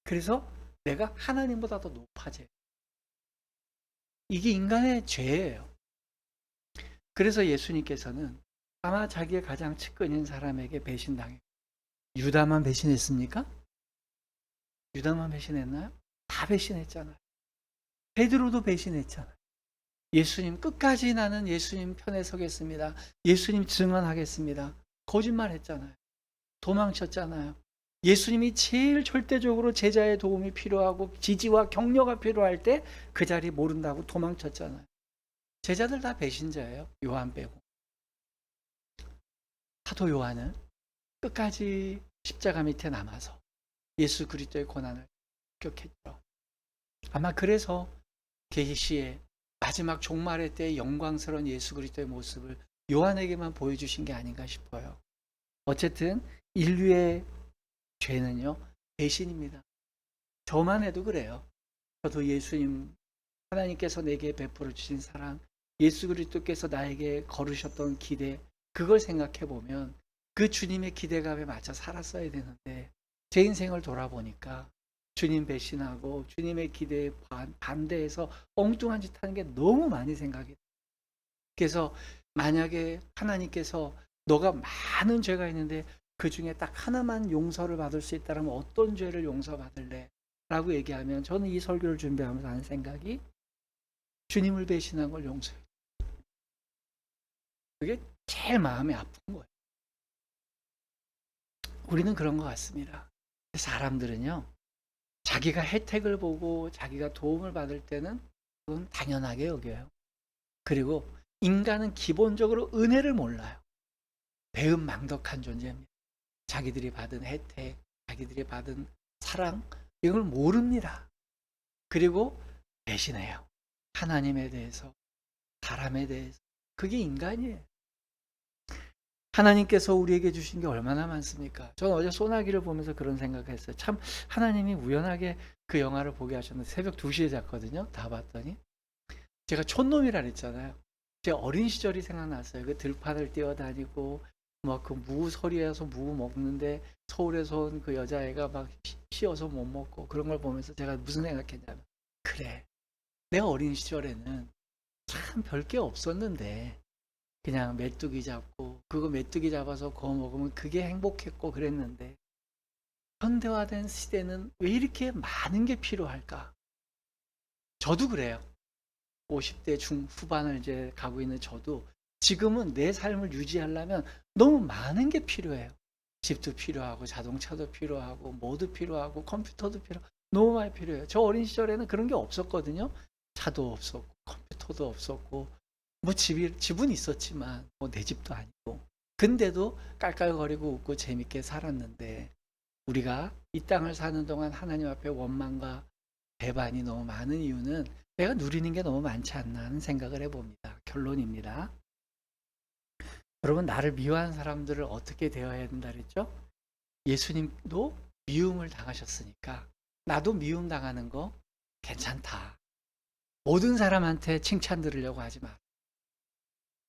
그래서 내가 하나님보다 더 높아져. 이게 인간의 죄예요. 그래서 예수님께서는 아마 자기의 가장 측근인 사람에게 배신당했고, 유다만 배신했습니까? 유다만 배신했나요? 다 배신했잖아요. 베드로도 배신했잖아요. 예수님 끝까지 나는 예수님 편에 서겠습니다. 예수님 증언하겠습니다. 거짓말했잖아요. 도망쳤잖아요. 예수님이 제일 절대적으로 제자의 도움이 필요하고 지지와 격려가 필요할 때 그 자리 모른다고 도망쳤잖아요. 제자들 다 배신자예요. 요한 빼고. 사도 요한은 끝까지 십자가 밑에 남아서 예수 그리스도의 고난을 격했죠. 아마 그래서 계시의 마지막 종말의 때 영광스러운 예수 그리스도의 모습을 요한에게만 보여주신 게 아닌가 싶어요. 어쨌든 인류의 죄는요, 배신입니다. 저만 해도 그래요. 저도 예수님, 하나님께서 내게 베풀어 주신 사랑, 예수 그리스도께서 나에게 걸으셨던 기대, 그걸 생각해 보면 그 주님의 기대감에 맞춰 살았어야 되는데 제 인생을 돌아보니까 주님 배신하고 주님의 기대에 반대해서 엉뚱한 짓 하는 게 너무 많이 생각이 돼요. 그래서 만약에 하나님께서 너가 많은 죄가 있는데 그 중에 딱 하나만 용서를 받을 수 있다면 어떤 죄를 용서받을래? 라고 얘기하면 저는 이 설교를 준비하면서 하는 생각이 주님을 배신한 걸 용서해. 그게 제일 마음이 아픈 거예요. 우리는 그런 것 같습니다. 사람들은요, 자기가 혜택을 보고 자기가 도움을 받을 때는 그건 당연하게 여겨요. 그리고 인간은 기본적으로 은혜를 몰라요. 배은망덕한 존재입니다. 자기들이 받은 혜택, 자기들이 받은 사랑, 이걸 모릅니다. 그리고 배신해요. 하나님에 대해서, 사람에 대해서. 그게 인간이에요. 하나님께서 우리에게 주신 게 얼마나 많습니까? 저는 어제 소나기를 보면서 그런 생각을 했어요. 참 하나님이 우연하게 그 영화를 보게 하셨는데 새벽 2시에 잤거든요. 다 봤더니 제가 촌놈이라 그랬잖아요. 제 어린 시절이 생각났어요. 그 들판을 뛰어다니고 막 그 무 서리에서 무 먹는데 서울에서 온 그 여자애가 막 쉬어서 못 먹고 그런 걸 보면서 제가 무슨 생각했냐면, 그래, 내 어린 시절에는 참 별게 없었는데 그냥 메뚜기 잡고 그거 메뚜기 잡아서 구워 먹으면 그게 행복했고 그랬는데 현대화된 시대는 왜 이렇게 많은 게 필요할까? 저도 그래요. 50대 중후반을 이제 가고 있는 저도 지금은 내 삶을 유지하려면 너무 많은 게 필요해요. 집도 필요하고 자동차도 필요하고 뭐도 필요하고 컴퓨터도 필요하고 너무 많이 필요해요. 저 어린 시절에는 그런 게 없었거든요. 차도 없었고 컴퓨터도 없었고 뭐 집은 있었지만 뭐 내 집도 아니고 근데도 깔깔거리고 웃고 재밌게 살았는데 우리가 이 땅을 사는 동안 하나님 앞에 원망과 배반이 너무 많은 이유는 내가 누리는 게 너무 많지 않나 하는 생각을 해봅니다. 결론입니다. 여러분, 나를 미워하는 사람들을 어떻게 대해야 된다 그랬죠? 예수님도 미움을 당하셨으니까 나도 미움 당하는 거 괜찮다. 모든 사람한테 칭찬 들으려고 하지 마.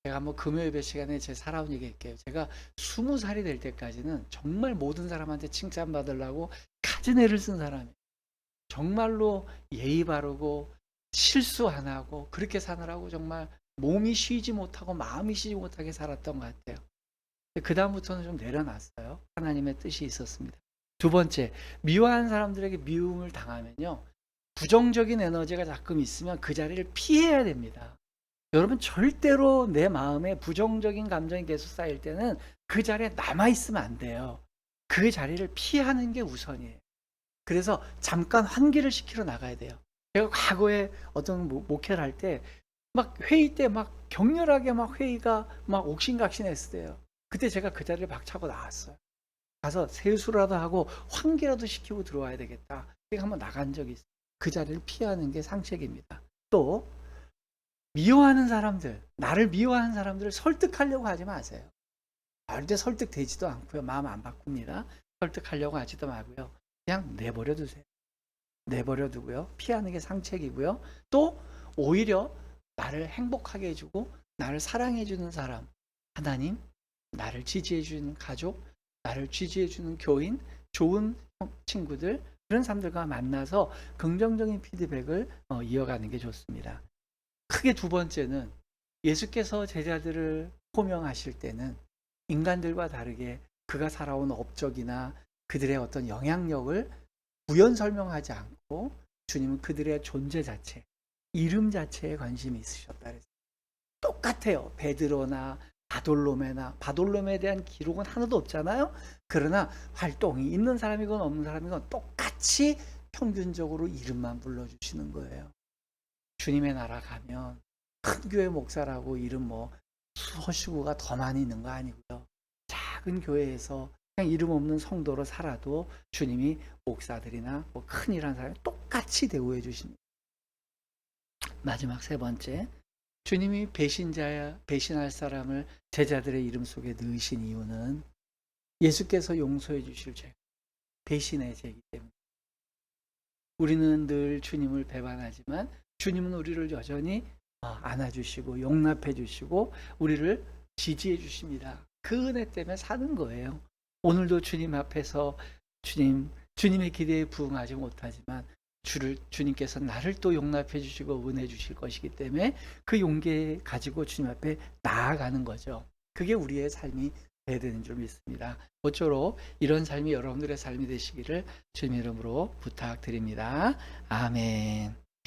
제가 뭐 금요일 배 시간에 제 살아온 얘기 할게요. 제가 20살이 될 때까지는 정말 모든 사람한테 칭찬 받으려고 갖은 애를 쓴 사람이에요. 정말로 예의 바르고 실수 안 하고 그렇게 사느라고 정말 몸이 쉬지 못하고 마음이 쉬지 못하게 살았던 것 같아요. 그 다음부터는 좀 내려놨어요. 하나님의 뜻이 있었습니다. 두 번째, 미워하는 사람들에게 미움을 당하면요, 부정적인 에너지가 가끔 있으면 그 자리를 피해야 됩니다. 여러분, 절대로 내 마음에 부정적인 감정이 계속 쌓일 때는 그 자리에 남아있으면 안 돼요. 그 자리를 피하는 게 우선이에요. 그래서 잠깐 환기를 시키러 나가야 돼요. 제가 과거에 어떤 목회를 할 때 막 회의 때 막 격렬하게 막 회의가 막 옥신각신했을 때요. 그때 제가 그 자리를 박차고 나왔어요. 가서 세수라도 하고 환기라도 시키고 들어와야 되겠다. 제가 한번 나간 적이 있어요. 그 자리를 피하는 게 상책입니다. 또 미워하는 사람들, 나를 미워하는 사람들을 설득하려고 하지 마세요. 절대 설득되지도 않고요. 마음 안 바꿉니다. 설득하려고 하지도 마고요. 그냥 내버려 두세요. 내버려 두고요. 피하는 게 상책이고요. 또 오히려 나를 행복하게 해주고 나를 사랑해 주는 사람, 하나님, 나를 지지해 주는 가족, 나를 지지해 주는 교인, 좋은 친구들, 그런 사람들과 만나서 긍정적인 피드백을 이어가는 게 좋습니다. 크게 두 번째는 예수께서 제자들을 호명하실 때는 인간들과 다르게 그가 살아온 업적이나 그들의 어떤 영향력을 부연 설명하지 않고 주님은 그들의 존재 자체, 이름 자체에 관심이 있으셨다 그랬어요. 똑같아요. 베드로나 바돌로메에 대한 기록은 하나도 없잖아요. 그러나 활동이 있는 사람이건 없는 사람이건 똑같이 평균적으로 이름만 불러주시는 거예요. 주님의 나라 가면 큰 교회 목사라고 이름 서시구가 더 많이 있는 거 아니고요. 작은 교회에서 그냥 이름 없는 성도로 살아도 주님이 목사들이나 큰 일하는 사람을 똑같이 대우해 주십니다. 마지막 세 번째, 주님이 배신할 사람을 제자들의 이름 속에 넣으신 이유는 예수께서 용서해 주실 죄, 배신의 죄이기 때문에. 우리는 늘 주님을 배반하지만 주님은 우리를 여전히 안아주시고 용납해 주시고 우리를 지지해 주십니다. 그 은혜 때문에 사는 거예요. 오늘도 주님 앞에서 주님의 기대에 부응하지 못하지만 주님께서 나를 또 용납해 주시고 은혜 주실 것이기 때문에 그 용기 가지고 주님 앞에 나아가는 거죠. 그게 우리의 삶이 돼야 되는 줄 믿습니다. 모쪼록 이런 삶이 여러분들의 삶이 되시기를 주님 이름으로 부탁드립니다. 아멘.